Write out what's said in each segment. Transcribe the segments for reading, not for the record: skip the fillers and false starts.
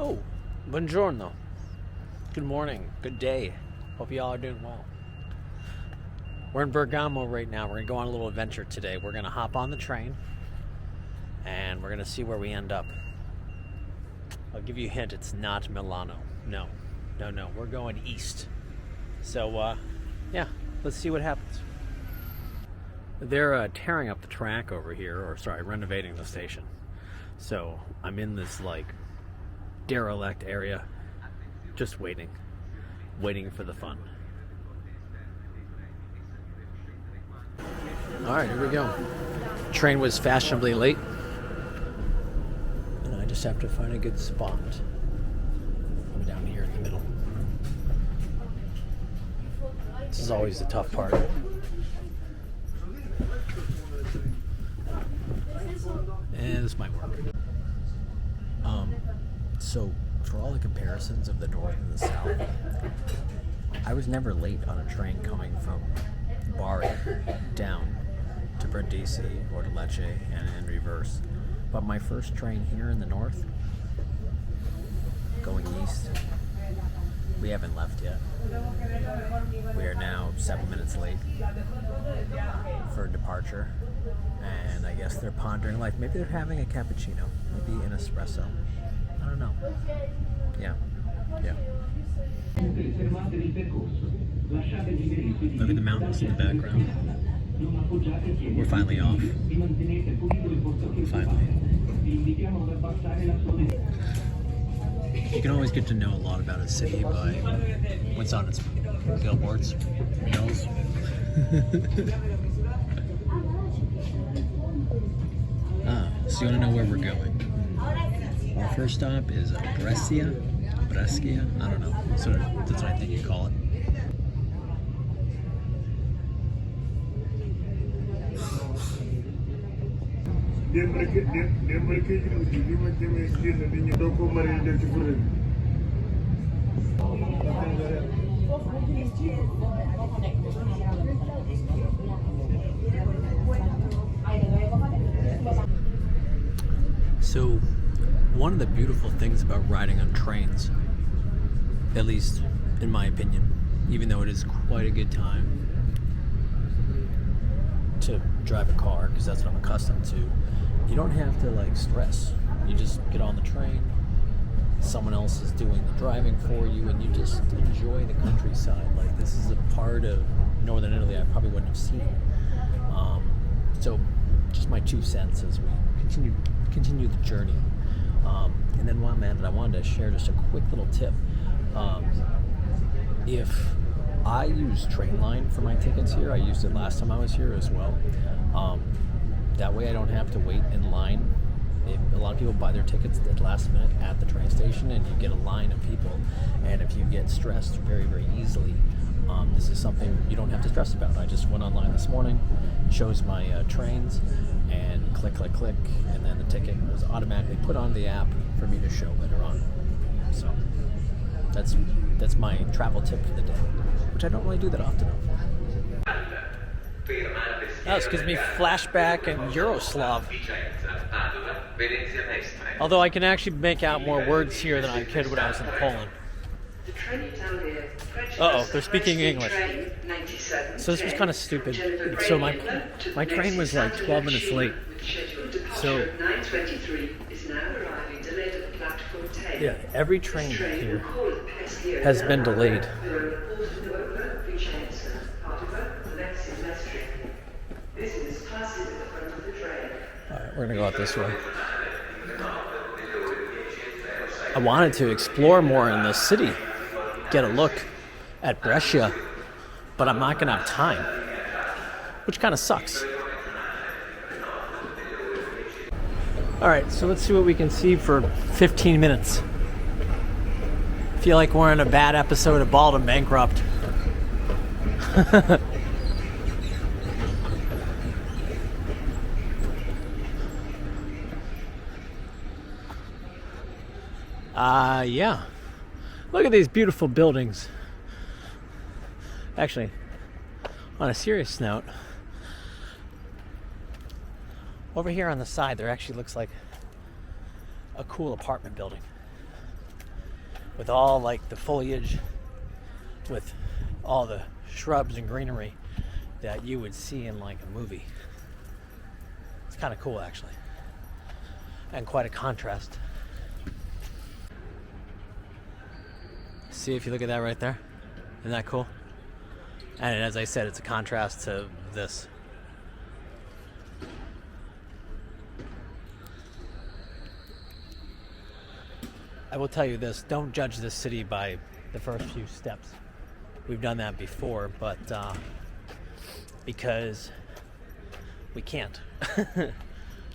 Oh, buongiorno. Good morning. Good day. Hope you all are doing well. We're in Bergamo right now. We're going to go on a little adventure today. We're going to hop on the train and we're going to see where we end up. I'll give you a hint. It's not Milano. No. We're going east. So, yeah, let's see what happens. They're tearing up the track over here, renovating the station. So I'm in this derelict area, just waiting for the fun. All right, here we go. Train was fashionably late, and I just have to find a good spot. I'm down here in the middle. This is always the tough part. And this might work. So for all the comparisons of the north and the south, I was never late on a train coming from Bari down to Brindisi or to Lecce and in reverse. But my first train here in the north, going east, we haven't left yet. We are now 7 minutes late for departure. And I guess they're pondering life. Maybe they're having a cappuccino, maybe an espresso. I don't know. Yeah. Look at the mountains in the background. We're finally off. Finally. You can always get to know a lot about a city by what's on its billboards, hills. So you want to know where we're going? Our first stop is Brescia. I don't know. That's what I think you call it. So, one of the beautiful things about riding on trains, at least in my opinion, even though it is quite a good time to drive a car, because that's what I'm accustomed to, you don't have to stress. You just get on the train, someone else is doing the driving for you, and you just enjoy the countryside. This is a part of northern Italy I probably wouldn't have seen. So just my 2 cents as we continue the journey. And then while I'm at it, I wanted to share just a quick little tip. If I use Trainline for my tickets here, I used it last time I was here as well. That way I don't have to wait in line. A lot of people buy their tickets at the last minute at the train station, and you get a line of people. And if you get stressed very, very easily, this is something you don't have to stress about. I just went online this morning, chose my trains, and click, and then the ticket was automatically put on the app for me to show later on. So that's my travel tip for the day, which I don't really do that often. This gives me flashback and Yugoslav. Although I can actually make out more words here than I could when I was in Poland. They're speaking English. So this was kind of stupid. So my train was 12 minutes late. So yeah, every train here has been delayed. Alright, we're gonna go out this way. I wanted to explore more in the city, get a look at Brescia, but I'm not gonna have time, which kind of sucks. Alright, so let's see what we can see for 15 minutes. Feel like we're in a bad episode of Bald and Bankrupt. Yeah. Look at these beautiful buildings. Actually, on a serious note, over here on the side, there actually looks like a cool apartment building. with all like the foliage, with all the shrubs and greenery that you would see in like a movie. It's kind of cool actually, and quite a contrast. See, if you look at that right there, isn't that cool? And as I said, it's a contrast to this. I will tell you this, don't judge this city by the first few steps. We've done that before, but because we can't.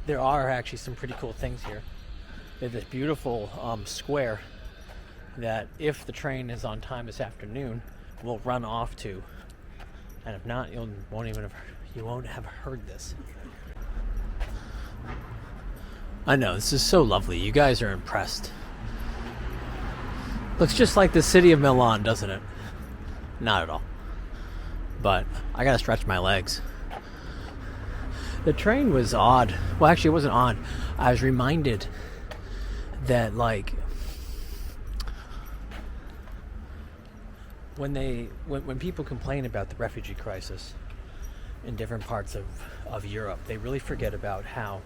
There are actually some pretty cool things here. There's this beautiful square that if the train is on time this afternoon, we'll run off to. And if not, you won't have heard this. I know, this is so lovely. You guys are impressed. Looks just like the city of Milan, doesn't it? Not at all. But I gotta stretch my legs. The train was odd. Well, actually, it wasn't odd. I was reminded that, like, when people complain about the refugee crisis in different parts of Europe, they really forget about how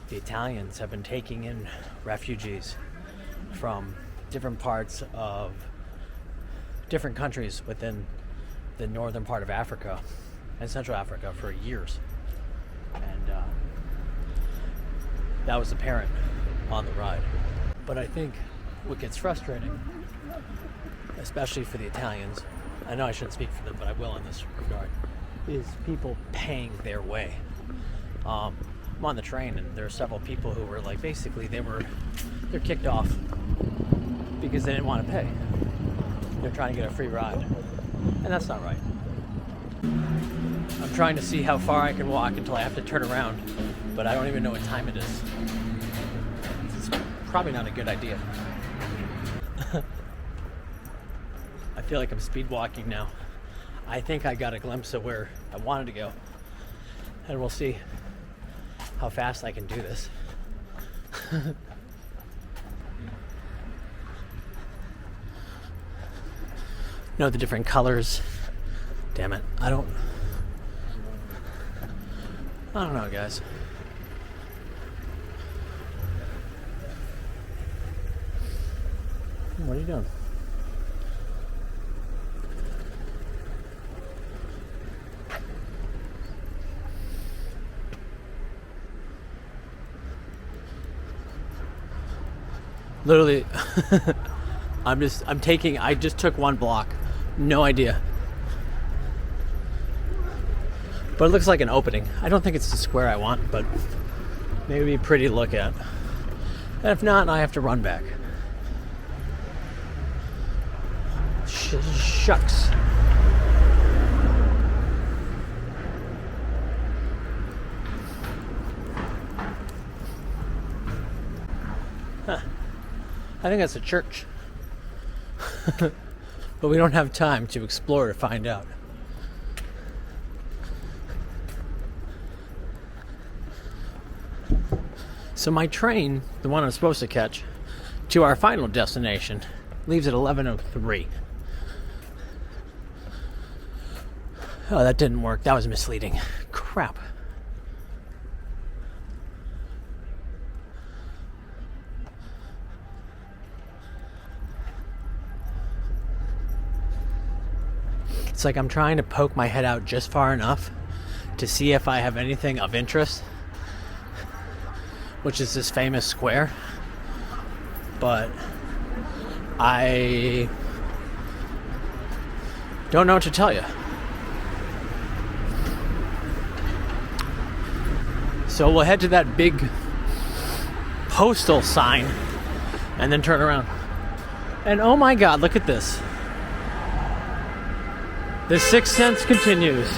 the Italians have been taking in refugees from different parts of different countries within the northern part of Africa and Central Africa for years. And that was apparent on the ride. But I think what gets frustrating, especially for the Italians, I know I shouldn't speak for them, but I will in this regard, is people paying their way. I'm on the train and there are several people who were like, basically they're kicked off because they didn't want to pay. They're trying to get a free ride, and that's not right. I'm trying to see how far I can walk until I have to turn around, but I don't even know what time it is. It's probably not a good idea. I feel like I'm speed walking now. I think I got a glimpse of where I wanted to go, and we'll see how fast I can do this. Know the different colors. Damn it. I don't know, guys. What are you doing? Literally, I just took one block. No idea. But it looks like an opening. I don't think it's the square I want, but maybe it'd be pretty to look at. And if not, I have to run back. Shucks. Huh. I think that's a church. But we don't have time to explore to find out. So my train, the one I'm supposed to catch, to our final destination, leaves at 11:03. Oh, that didn't work. That was misleading. Crap. It's like I'm trying to poke my head out just far enough to see if I have anything of interest, which is this famous square. But I don't know what to tell you. So we'll head to that big postal sign and then turn around. And oh my God, look at this. The Sixth Sense continues.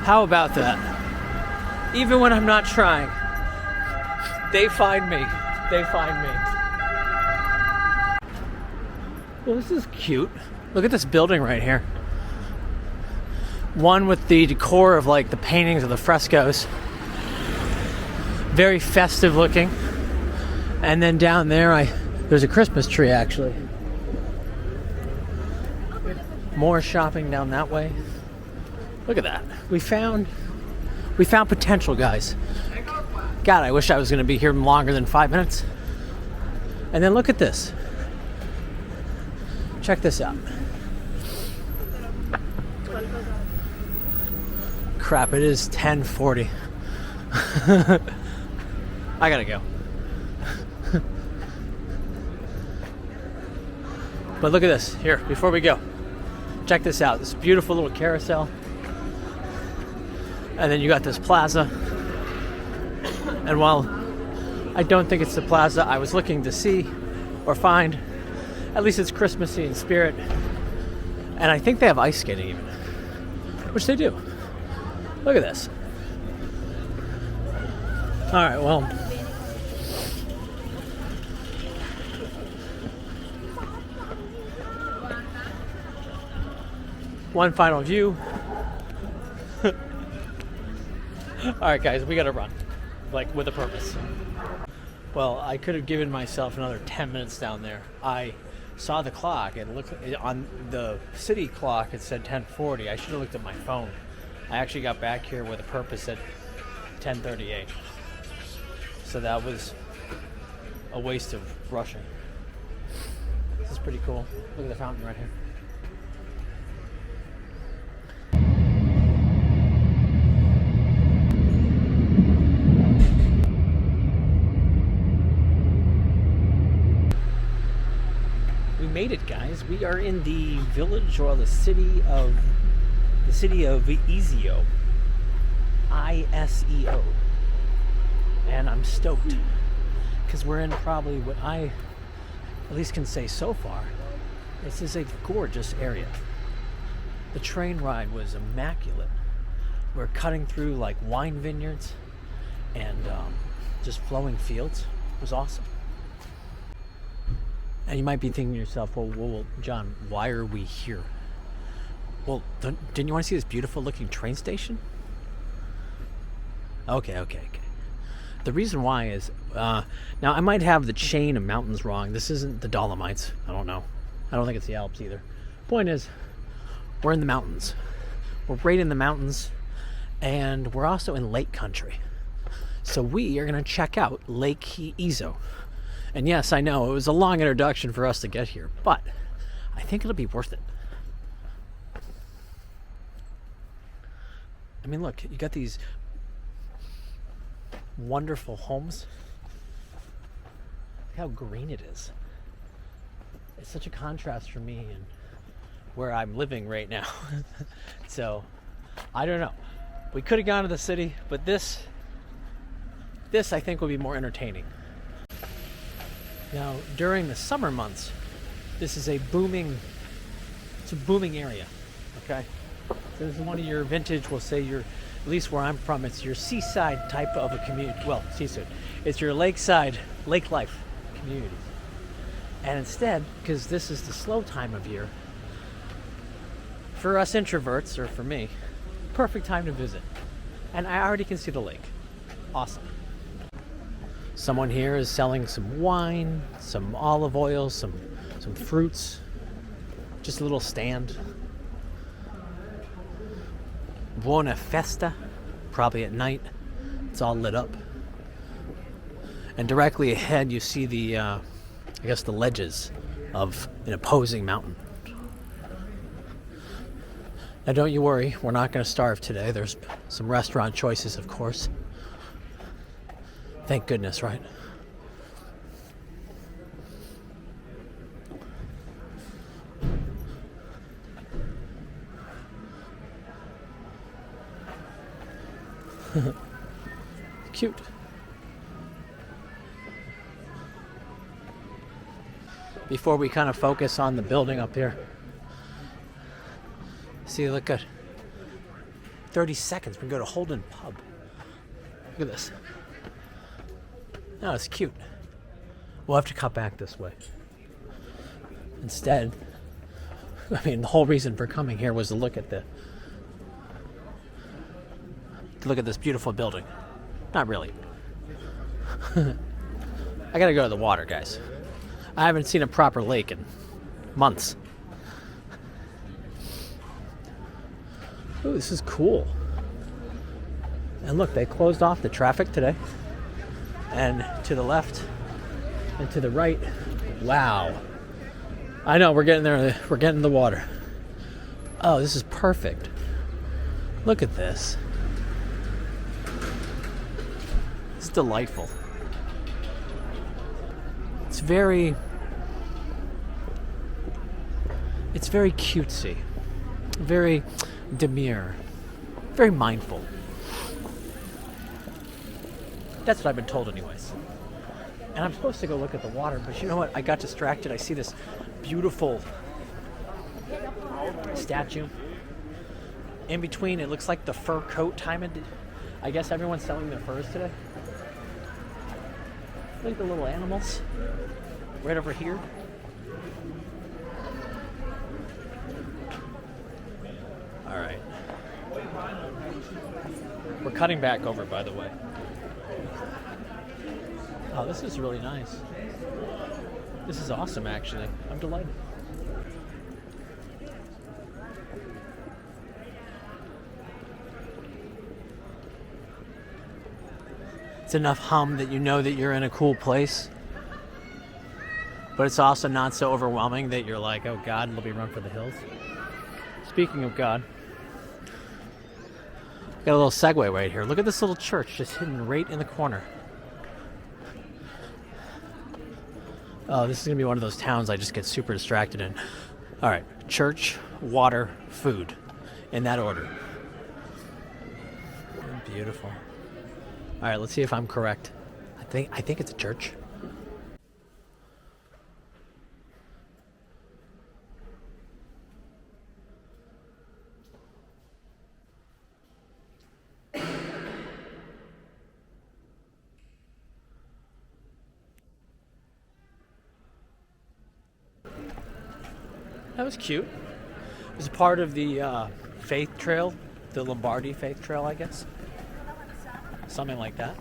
How about that? Even when I'm not trying, they find me. They find me. Well, this is cute. Look at this building right here. One with the decor of like the paintings of the frescoes. Very festive looking. And then down there, there's a Christmas tree actually. More shopping down that way. Look at that. We found potential, guys. God, I wish I was going to be here longer than 5 minutes. And then look at this. Check this out. Crap, it is 10:40. I gotta go. But look at this. Here, before we go. Check this out. This beautiful little carousel. And then you got this plaza. And while I don't think it's the plaza I was looking to see or find, at least it's Christmassy in spirit. And I think they have ice skating even. Which they do. Look at this. Alright, well. One final view. Alright guys, we gotta run. Like, with a purpose. Well, I could have given myself another 10 minutes down there. I saw the clock and looked on the city clock, it said 10:40. I should have looked at my phone. I actually got back here with a purpose at 10:38. So that was a waste of rushing. This is pretty cool. Look at the fountain right here. We made it, guys. We are in the village or the city of Iseo. ISEO. And I'm stoked because we're in probably what I at least can say so far. This is a gorgeous area. The train ride was immaculate. We're cutting through like wine vineyards and just flowing fields. It was awesome. And you might be thinking to yourself, well, John, why are we here? Well, didn't you want to see this beautiful looking train station? Okay. The reason why is, now I might have the chain of mountains wrong. This isn't the Dolomites. I don't know. I don't think it's the Alps either. Point is, we're in the mountains. We're right in the mountains, and we're also in lake country. So we are going to check out Lake Iseo. And yes, I know, it was a long introduction for us to get here, but I think it'll be worth it. I mean, look, you got these wonderful homes. Look how green it is. It's such a contrast for me and where I'm living right now. So, I don't know. We could have gone to the city, but this I think will be more entertaining. Now, during the summer months, this is a booming area, okay? So this is one of your vintage, we'll say at least where I'm from, it's your seaside type of a community. Well, seaside. It's your lakeside, lake life community. And instead, because this is the slow time of year, for us introverts, or for me, perfect time to visit. And I already can see the lake. Awesome. Someone here is selling some wine, some olive oil, some fruits. Just a little stand. Buona festa, probably at night. It's all lit up. And directly ahead you see the ledges of an opposing mountain. Now don't you worry, we're not going to starve today. There's some restaurant choices, of course. Thank goodness, right? Cute. Before we kind of focus on the building up here. See, look good. 30 seconds, we can go to Holden Pub. Look at this. No, it's cute. We'll have to cut back this way. Instead, I mean, the whole reason for coming here was to look at this beautiful building. Not really. I gotta go to the water, guys. I haven't seen a proper lake in months. Ooh, this is cool. And look, they closed off the traffic today. And to the left and to the right. Wow. I know, we're getting there. We're getting in the water. Oh, this is perfect. Look at this. It's delightful. It's very cutesy, very demure, very mindful. That's what I've been told anyways. And I'm supposed to go look at the water, but you know what? I got distracted. I see this beautiful statue. In between, it looks like the fur coat time. I guess everyone's selling their furs today. Look at the little animals right over here. All right. We're cutting back over, by the way. Oh, this is really nice. This is awesome, actually. I'm delighted. It's enough hum that you know that you're in a cool place. But it's also not so overwhelming that you're like, oh God, let me run for the hills. Speaking of God, got a little segue right here. Look at this little church just hidden right in the corner. Oh, this is going to be one of those towns I just get super distracted in. All right, church, water, food, in that order. Beautiful. All right, let's see if I'm correct. I think it's a church. That was cute. It was a part of the faith trail, the Lombardy faith trail, I guess. Something like that.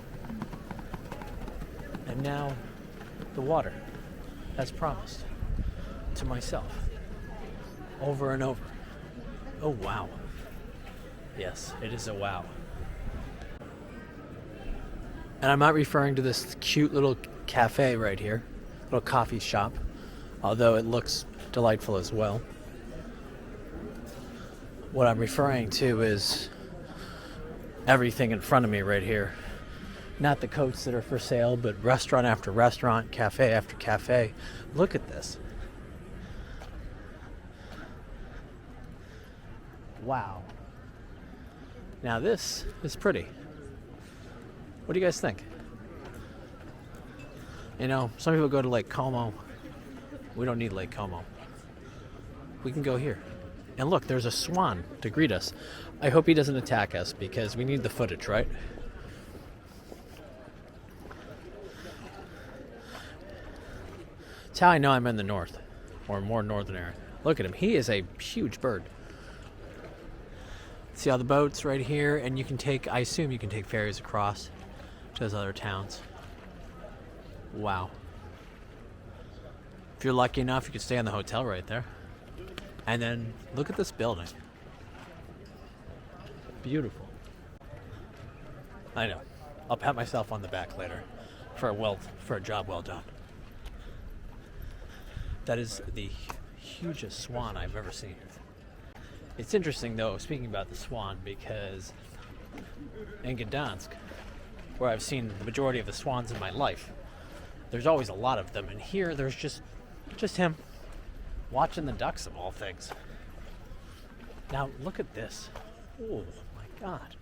And now the water, as promised to myself, over and over. Oh, wow. Yes, it is a wow. And I'm not referring to this cute little cafe right here, little coffee shop, although it looks delightful as well. What I'm referring to is everything in front of me right here. Not the coats that are for sale, but restaurant after restaurant, cafe after cafe. Look at this. Wow. Now this is pretty. What do you guys think? You know, some people go to Lake Como. We don't need Lake Como. We can go here. And look, there's a swan to greet us. I hope he doesn't attack us because we need the footage, right? It's how I know I'm in the north, or more northern area. Look at him. He is a huge bird. See all the boats right here, and you can take, I assume you can take ferries across to those other towns. Wow. If you're lucky enough, you could stay in the hotel right there. And then look at this building. Beautiful. I know. I'll pat myself on the back later for a job well done. That is the hugest swan I've ever seen. It's interesting though, speaking about the swan, because in Gdansk, where I've seen the majority of the swans in my life, there's always a lot of them, and here there's just him watching the ducks of all things. Now look at this. Oh my God.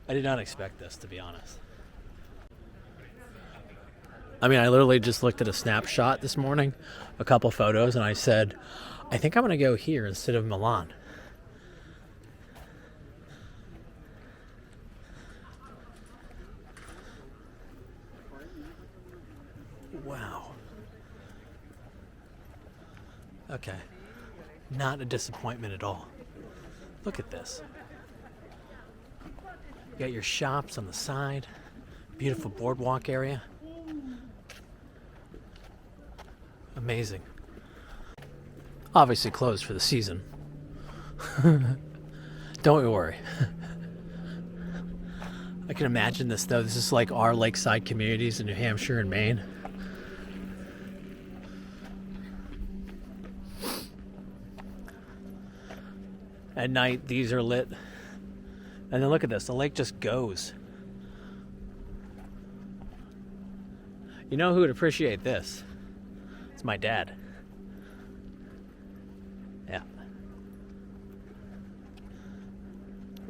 I did not expect this, to be honest. I mean, I literally just looked at a snapshot this morning, a couple photos, and I said, I think I'm going to go here instead of Milan. Wow. Okay. Not a disappointment at all. Look at this. You got your shops on the side. Beautiful boardwalk area. Amazing. Obviously closed for the season, Don't worry. I can imagine this though. This is like our lakeside communities in New Hampshire and Maine. At night, these are lit. And then look at this. The lake just goes. You know who would appreciate this? It's my dad. Yeah.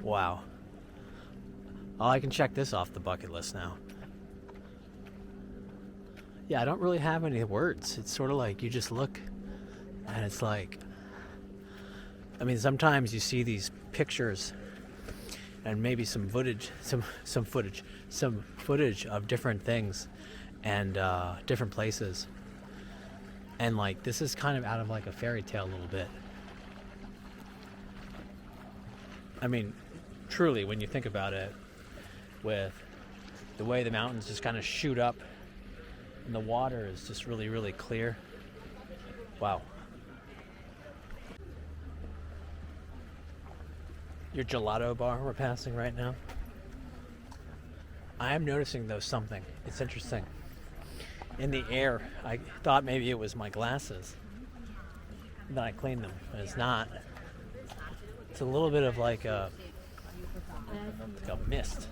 Wow. Oh, I can check this off the bucket list now. Yeah, I don't really have any words. It's sort of like you just look and it's like, I mean, sometimes you see these pictures and maybe some footage of different things and different places. And like, this is kind of out of like a fairy tale a little bit. I mean, truly, when you think about it, with the way the mountains just kind of shoot up and the water is just really, really clear. Wow. Your gelato bar we're passing right now. I am noticing though something. It's interesting. In the air, I thought maybe it was my glasses. Then I cleaned them, but it's not. It's a little bit of like a mist.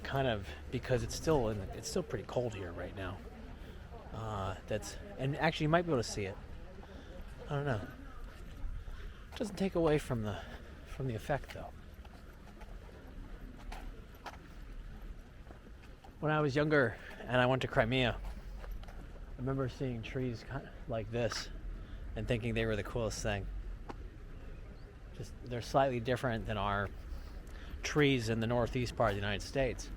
Kind of, because it's still pretty cold here right now. And actually you might be able to see it. I don't know. It doesn't take away from the effect though. When I was younger and I went to Crimea, I remember seeing trees kind of like this and thinking they were the coolest thing. Just they're slightly different than our trees in the northeast part of the United States.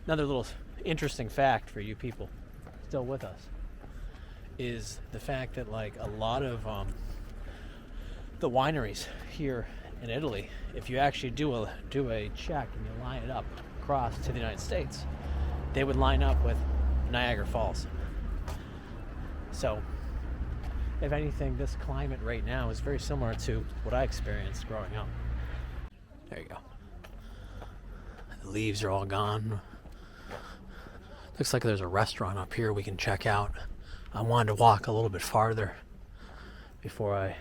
Another little interesting fact for you people still with us is the fact that like a lot of the wineries here in Italy, if you actually do a check and you line it up across to the United States, they would line up with Niagara Falls. So if anything, this climate right now is very similar to what I experienced growing up. There you go. The leaves are all gone. Looks like there's a restaurant up here we can check out. I wanted to walk a little bit farther before I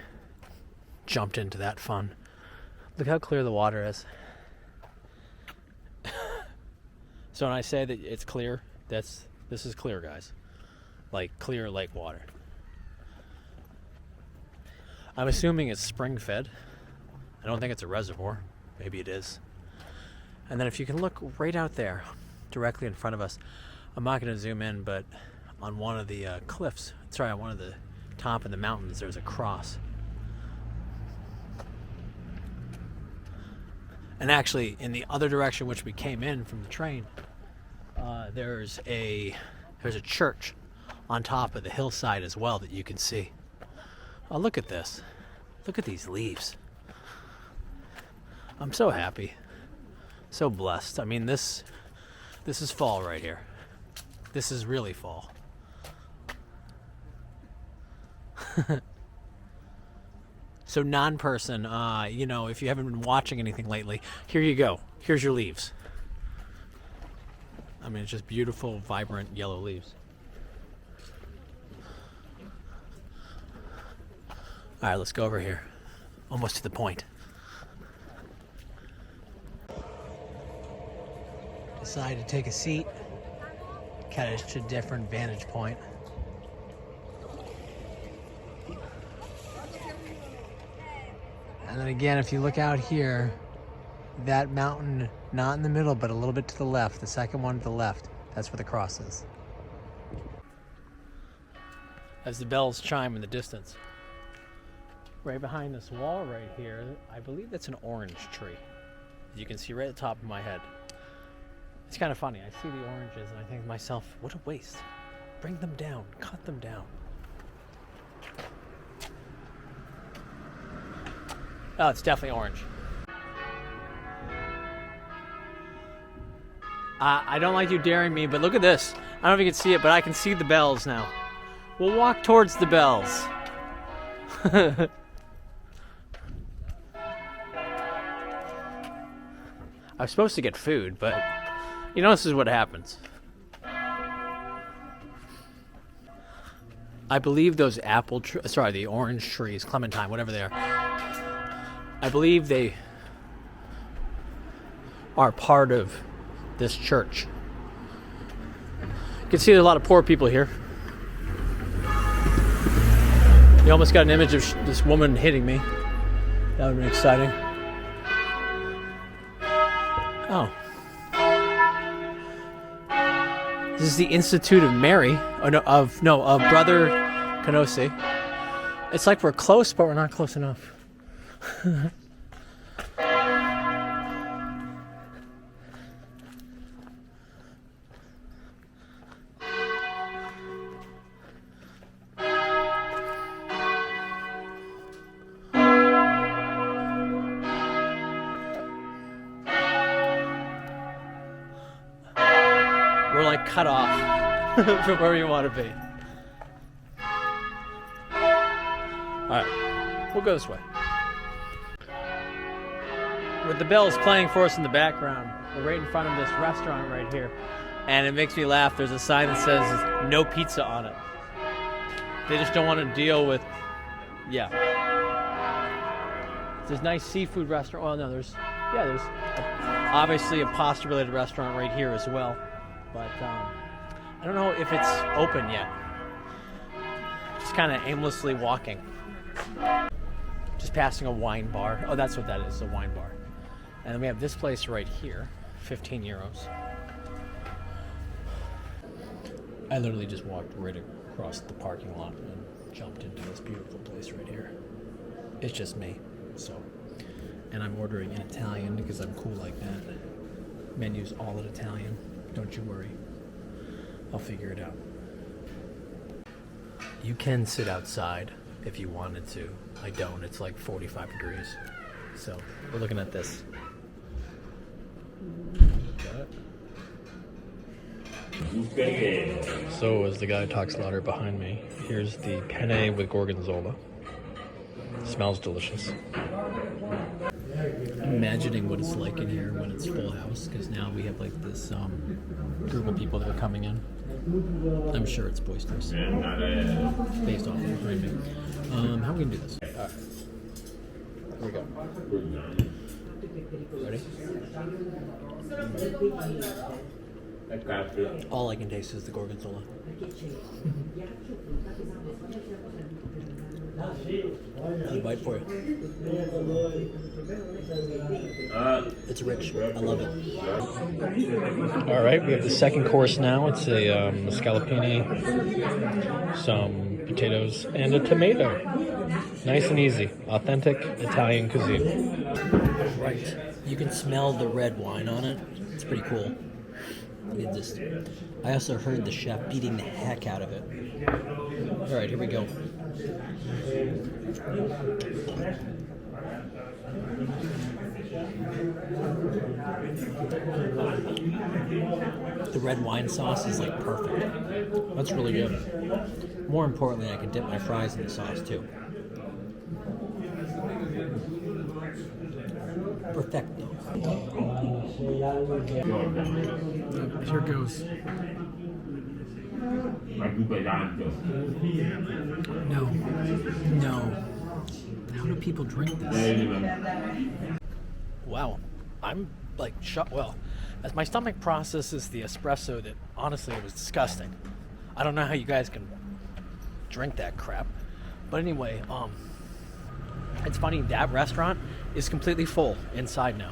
jumped into that fun. Look how clear the water is. So when I say that it's clear, this is clear, guys. Like clear lake water. I'm assuming it's spring fed. I don't think it's a reservoir. Maybe it is. And then if you can look right out there, directly in front of us, I'm not going to zoom in, but on one of the cliffs, on one of the top of the mountains, there's a cross. And actually, in the other direction which we came in from the train, there's a church on top of the hillside as well that you can see. Oh, look at this. Look at these leaves. I'm so happy. So blessed. I mean, this is fall right here. This is really fall. So non-person, if you haven't been watching anything lately, here you go. Here's your leaves. I mean, it's just beautiful, vibrant yellow leaves. All right, let's go over here. Almost to the point. Decided to take a seat. Kind of to a different vantage point. And then again, if you look out here, that mountain, not in the middle, but a little bit to the left, the second one to the left, that's where the cross is. As the bells chime in the distance. Right behind this wall right here, I believe that's an orange tree. As you can see right at the top of my head. It's kind of funny. I see the oranges and I think to myself, what a waste. Bring them down, cut them down. Oh, it's definitely orange. I don't like you daring me, but look at this. I don't know if you can see it, but I can see the bells now. We'll walk towards the bells. I was supposed to get food, but you know, this is what happens. I believe those the orange trees, clementine, whatever they are. I believe they are part of this church. You can see there's a lot of poor people here. You almost got an image of this woman hitting me. That would have been exciting. Oh. This is the Institute of Mary. Of Brother Canosi. It's like we're close, but we're not close enough. We're like cut off from where we want to be. Alright, we'll go this way. With the bells playing for us in the background, we're right in front of this restaurant right here. And it makes me laugh. There's a sign that says no pizza on it. They just don't want to deal with, There's a nice seafood restaurant. Well, no, there's obviously a pasta-related restaurant right here as well. But I don't know if it's open yet. Just kind of aimlessly walking. Just passing a wine bar. Oh, that's what that is, a wine bar. And then we have this place right here, 15 euros. I literally just walked right across the parking lot and jumped into this beautiful place right here. It's just me, so. And I'm ordering in Italian because I'm cool like that. Menu's all in Italian. Don't you worry. I'll figure it out. You can sit outside if you wanted to. I don't. It's like 45 degrees. So we're looking at this. So as the guy talks louder behind me, here's the penne with gorgonzola. Smells delicious. I'm imagining what it's like in here when it's full house, because now we have like this group of people that are coming in. I'm sure it's boisterous. Based off of behind me. How are we gonna do this? Alright. Here we go. Ready? All I can taste is the gorgonzola. I'll bite for you. It's rich. I love it. All right, we have the second course now. It's a scallopini, some potatoes, and a tomato. Nice and easy. Authentic Italian cuisine. Right. You can smell the red wine on it. It's pretty cool. Look at this. I also heard the chef beating the heck out of it. All right, here we go. The red wine sauce is like perfect. That's really good. More importantly, I can dip my fries in the sauce too. Perfecto. Here goes. No. How do people drink this? Wow. I'm like shut. Well, as my stomach processes the espresso, that honestly it was disgusting. I don't know how you guys can drink that crap. But anyway, it's funny, that restaurant is completely full inside now,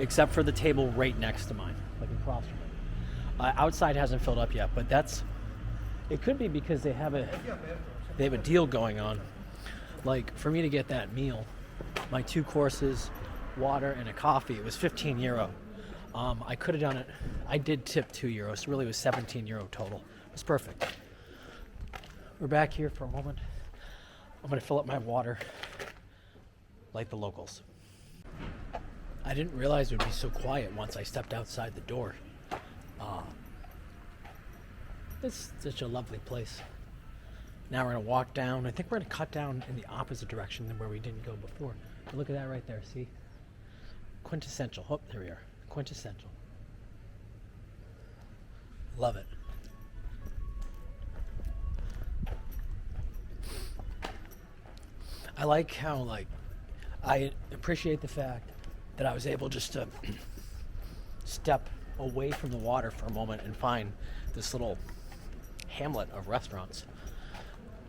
except for the table right next to mine, like across from it. Outside hasn't filled up yet, but it could be because they have a deal going on. Like, for me to get that meal, my 2 courses, water, and a coffee, it was 15 euro. I could have done it. I did tip 2 euros, so really it was 17 euro total. It was perfect. We're back here for a moment. I'm going to fill up my water like the locals. I didn't realize it would be so quiet once I stepped outside the door. It's such a lovely place. Now we're going to walk down. I think we're going to cut down in the opposite direction than where we didn't go before. But look at that right there, see? Quintessential. Oh, there we are. Quintessential. Love it. I like how, like, I appreciate the fact that I was able just to step away from the water for a moment and find this little hamlet of restaurants.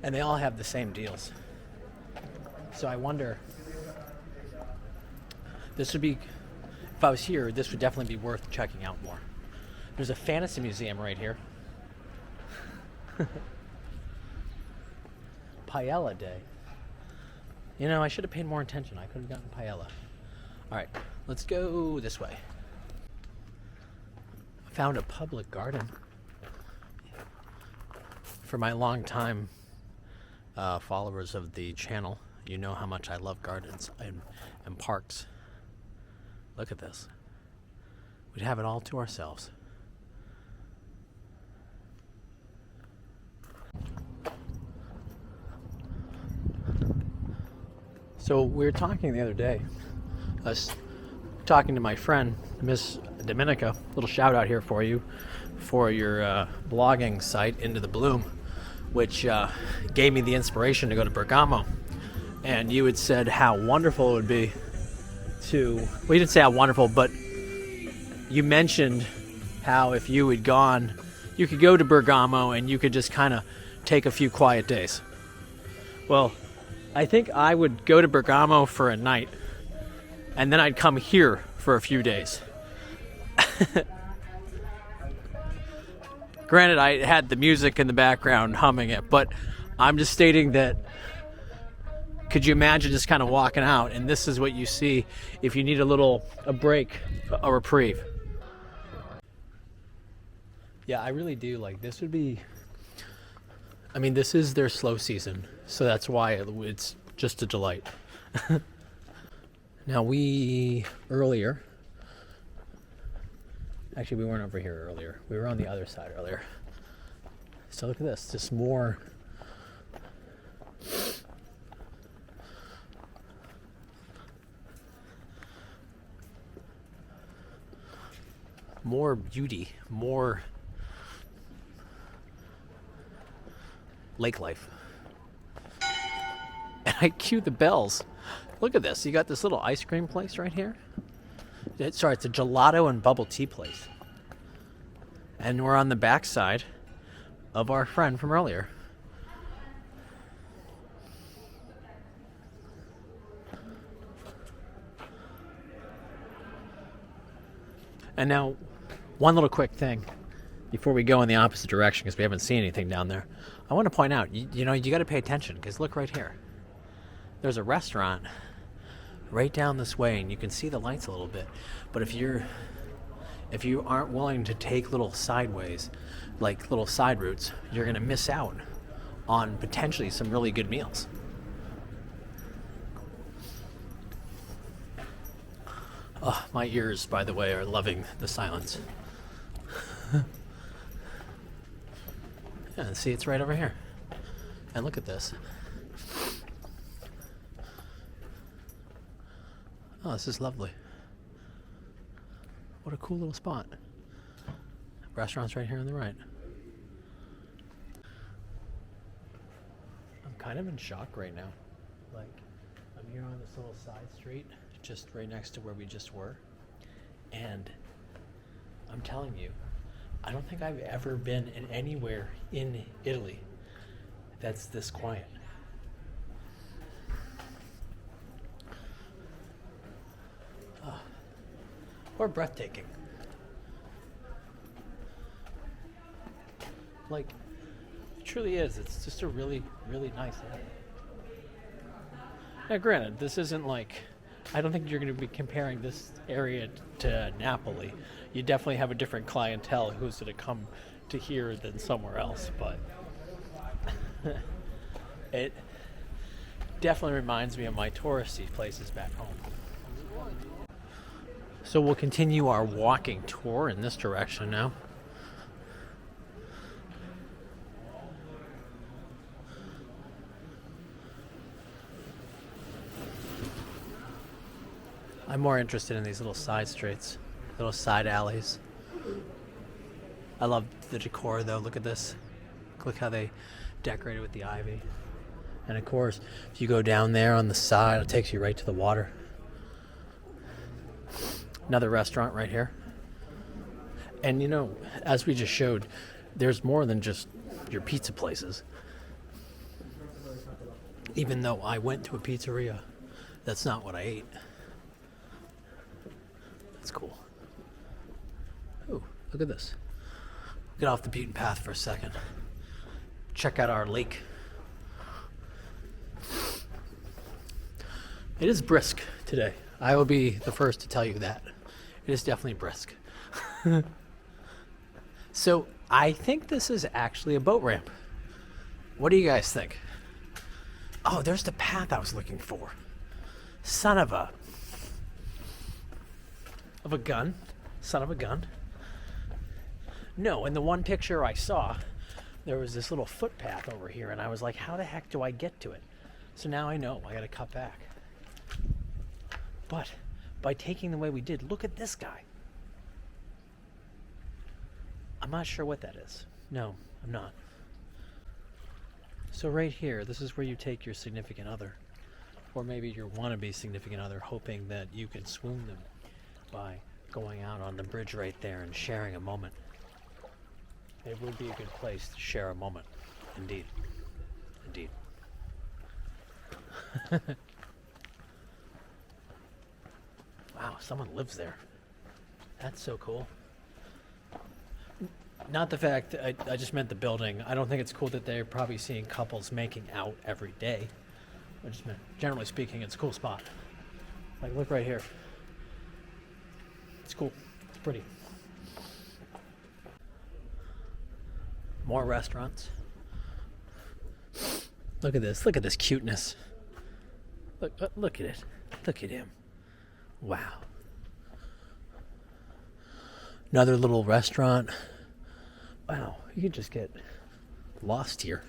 And they all have the same deals. So I wonder, this would be, if I was here, this would definitely be worth checking out more. There's a fantasy museum right here. Paella Day. You know, I should have paid more attention. I could have gotten paella. All right, let's go this way. I found a public garden. For my long-time followers of the channel, you know how much I love gardens and parks. Look at this. We'd have it all to ourselves. So we were talking the other day. I was talking to my friend, Miss Dominica. Little shout out here for you for your blogging site, Into the Bloom, which gave me the inspiration to go to Bergamo. And you had said how wonderful it would be to, well, you didn't say how wonderful, but you mentioned how if you had gone, you could go to Bergamo and you could just kind of take a few quiet days. Well, I think I would go to Bergamo for a night and then I'd come here for a few days. Granted, I had the music in the background humming it, but I'm just stating that, could you imagine just kind of walking out and this is what you see if you need a break, a reprieve. Yeah, I really do. Like, this would be, I mean, this is their slow season, so that's why it's just a delight. Now earlier, actually we weren't over here earlier. We were on the other side earlier. So look at this, just more beauty, more lake life. And I cue the bells. Look at this. You got this little ice cream place right here. It's a gelato and bubble tea place. And we're on the back side of our friend from earlier. And now, one little quick thing before we go in the opposite direction, because we haven't seen anything down there. I want to point out, you got to pay attention, because look right here. There's a restaurant right down this way, and you can see the lights a little bit. But if you aren't willing to take little sideways, like little side routes, you're going to miss out on potentially some really good meals. Oh, my ears, by the way, are loving the silence. Yeah, see, it's right over here. And look at this. Oh, this is lovely. What a cool little spot. Restaurant's right here on the right. I'm kind of in shock right now. Like, I'm here on this little side street, just right next to where we just were. And I'm telling you, I don't think I've ever been in anywhere in Italy that's this quiet. Or breathtaking. Like, it truly is. It's just a really, really nice area. Now, granted, this isn't like, I don't think you're going to be comparing this area to Napoli. You definitely have a different clientele who's going to come to here than somewhere else, but it definitely reminds me of my touristy places back home. So we'll continue our walking tour in this direction now. I'm more interested in these little side streets. little side alleys. I love the decor though. Look at this. Look how they decorated with the ivy. And of course, if you go down there on the side, it takes you right to the water. Another restaurant right here. And you know, as we just showed, there's more than just your pizza places. Even though I went to a pizzeria, that's not what I ate. That's cool. Oh, look at this. Get off the beaten path for a second. Check out our lake. It is brisk today. I will be the first to tell you that. It is definitely brisk. So I think this is actually a boat ramp. What do you guys think? Oh, there's the path I was looking for. Son of a gun. Son of a gun. No, in the one picture I saw, there was this little footpath over here, and I was like, how the heck do I get to it? So now I know I gotta cut back. But by taking the way we did, look at this guy. I'm not sure what that is. No, I'm not. So right here, this is where you take your significant other, or maybe your wannabe significant other, hoping that you can swoon them by going out on the bridge right there and sharing a moment. It would be a good place to share a moment. Indeed. Indeed. Wow, someone lives there. That's so cool. Not the fact, I just meant the building. I don't think it's cool that they're probably seeing couples making out every day. I just meant, generally speaking, it's a cool spot. Like, look right here. It's cool. It's pretty. More restaurants. Look at this. Look at this cuteness. Look at it. Look at him. Wow. Another little restaurant. Wow, you could just get lost here.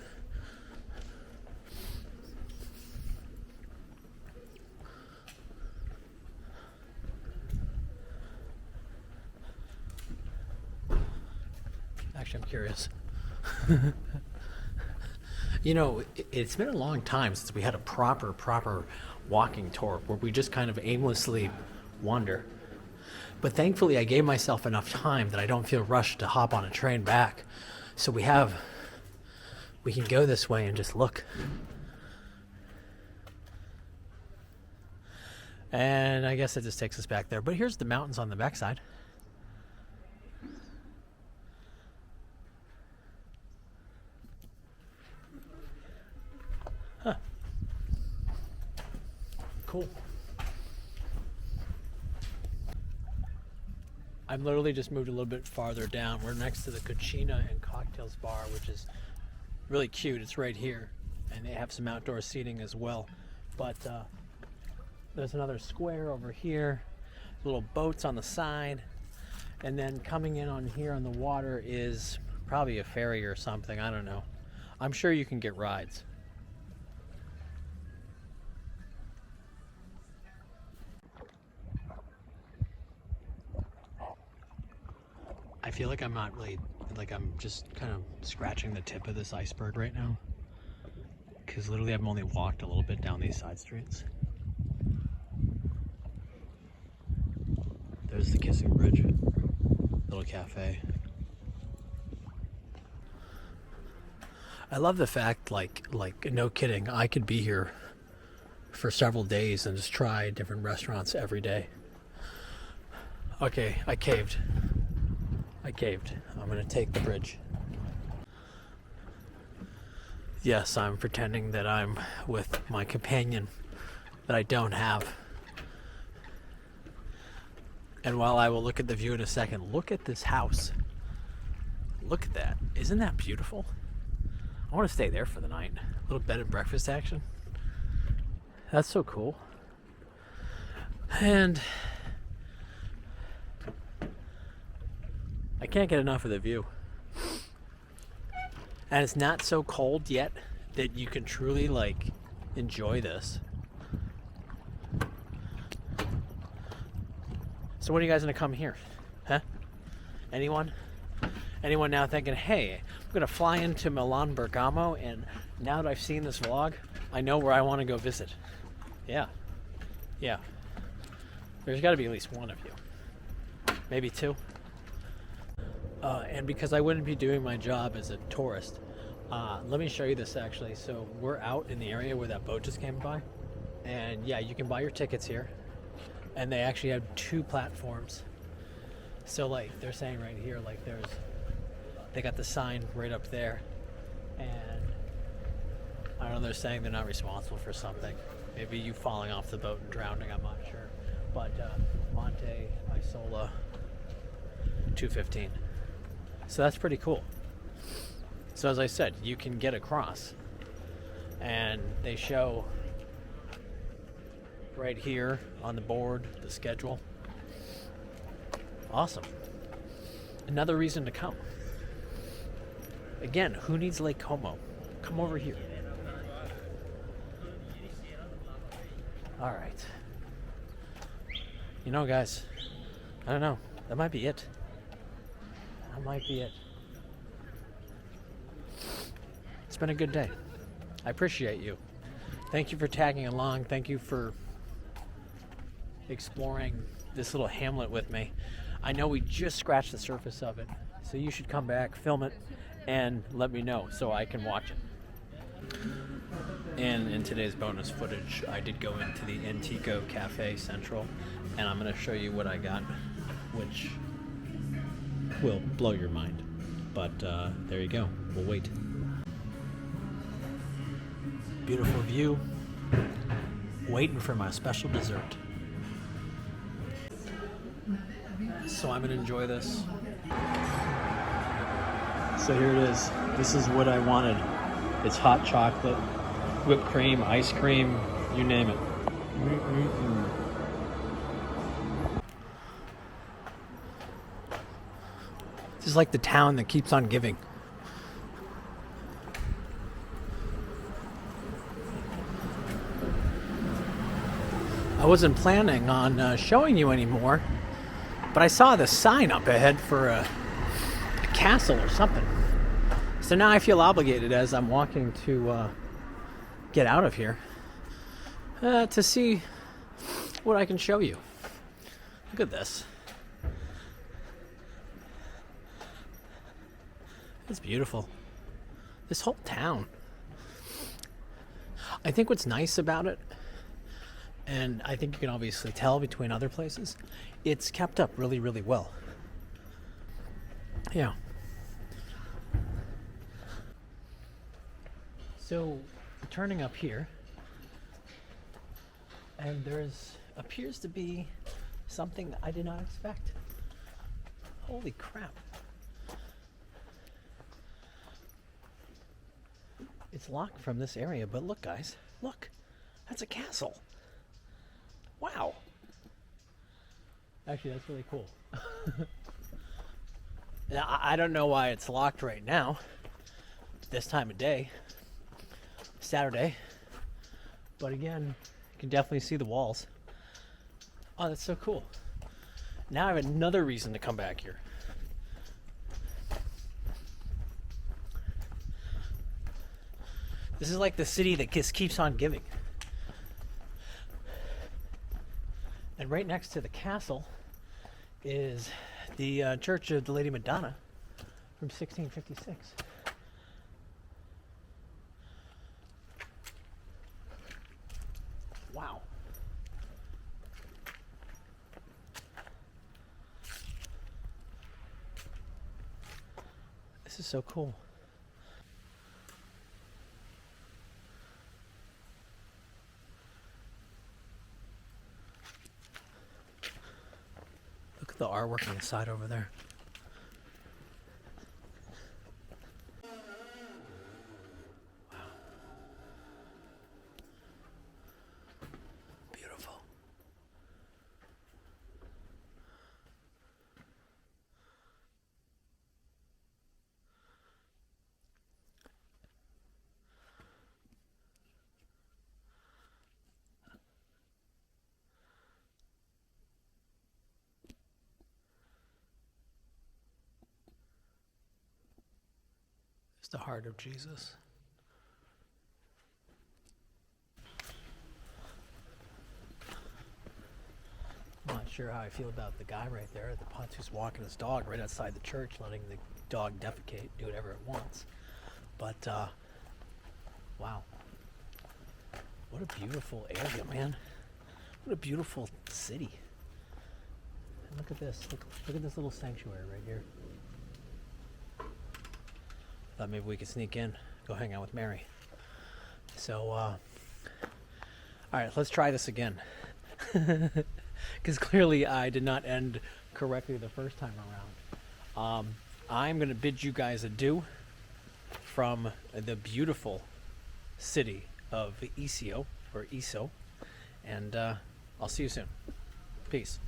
Actually, I'm curious. You know, it's been a long time since we had a proper walking tour where we just kind of aimlessly wander. But thankfully, I gave myself enough time that I don't feel rushed to hop on a train back. So we can go this way and just look. And I guess it just takes us back there. But here's the mountains on the backside. Huh. Cool. I've literally just moved a little bit farther down. We're next to the Cucina and Cocktails Bar, which is really cute. It's right here. And they have some outdoor seating as well. But there's another square over here. Little boats on the side. And then coming in on here on the water is probably a ferry or something. I don't know. I'm sure you can get rides. I feel like I'm not really, like I'm just kind of scratching the tip of this iceberg right now. Because literally I've only walked a little bit down these side streets. There's the Kissing Bridge. Little cafe. I love the fact, like no kidding, I could be here for several days and just try different restaurants every day. Okay, I caved. I'm gonna take the bridge. Yes, I'm pretending that I'm with my companion that I don't have. And while I will look at the view in a second, look at this house. Look at that. Isn't that beautiful? I want to stay there for the night. A little bed and breakfast action. That's so cool. And I can't get enough of the view. And it's not so cold yet that you can truly like enjoy this. So when are you guys gonna come here? Anyone? Anyone now thinking, hey, I'm going to fly into Milan, Bergamo, and now that I've seen this vlog, I know where I want to go visit. Yeah. Yeah. There's got to be at least one of you. Maybe two. And because I wouldn't be doing my job as a tourist, let me show you this actually. So we're out in the area where that boat just came by. And yeah, you can buy your tickets here. And they actually have 2 platforms. So like they're saying right here, like they got the sign right up there. And I don't know, they're saying they're not responsible for something. Maybe you falling off the boat and drowning, I'm not sure. But Monte Isola 215. So that's pretty cool. So as I said, you can get across. And they show right here on the board the schedule. Awesome. Another reason to come. Again, who needs Lake Como? Come over here. All right. You know, guys, I don't know. That might be it. That might be it. It's been a good day. I appreciate you. Thank you for tagging along. Thank you for exploring this little hamlet with me. I know we just scratched the surface of it, so you should come back, film it, and let me know so I can watch it. And in today's bonus footage, I did go into the Antico Caffè Central, and I'm going to show you what I got, which will blow your mind. But there you go. We'll wait. Beautiful view. Waiting for my special dessert. So I'm going to enjoy this. So here it is. This is what I wanted. It's hot chocolate, whipped cream, ice cream, you name it. This is like the town that keeps on giving. I wasn't planning on showing you anymore, but I saw the sign up ahead for a castle or something. So now I feel obligated as I'm walking to get out of here to see what I can show you. Look at this. It's beautiful. This whole town. I think what's nice about it, and I think you can obviously tell between other places, it's kept up really, really well. Yeah. So, turning up here, and there's appears to be something that I did not expect. Holy crap. It's locked from this area, but look, guys, look, that's a castle. Wow. Actually, that's really cool. Now, I don't know why it's locked right now, this time of day, Saturday, but again, you can definitely see the walls. Oh, that's so cool. Now I have another reason to come back here. This is like the city that just keeps on giving. And right next to the castle is the Church of the Lady Madonna from 1656. Wow. This is so cool. Look at the artwork on the side over there. Wow. Beautiful. It's the heart of Jesus. I'm not sure how I feel about the guy right there, the putz who's walking his dog right outside the church, letting the dog defecate, do whatever it wants. But, wow. What a beautiful area, man. What a beautiful city. And look at this. Look at this little sanctuary right here. Thought maybe we could sneak in, go hang out with Mary. So, all right, let's try this again. Because clearly I did not end correctly the first time around. I'm going to bid you guys adieu from the beautiful city of Iseo, or Iso, and I'll see you soon. Peace.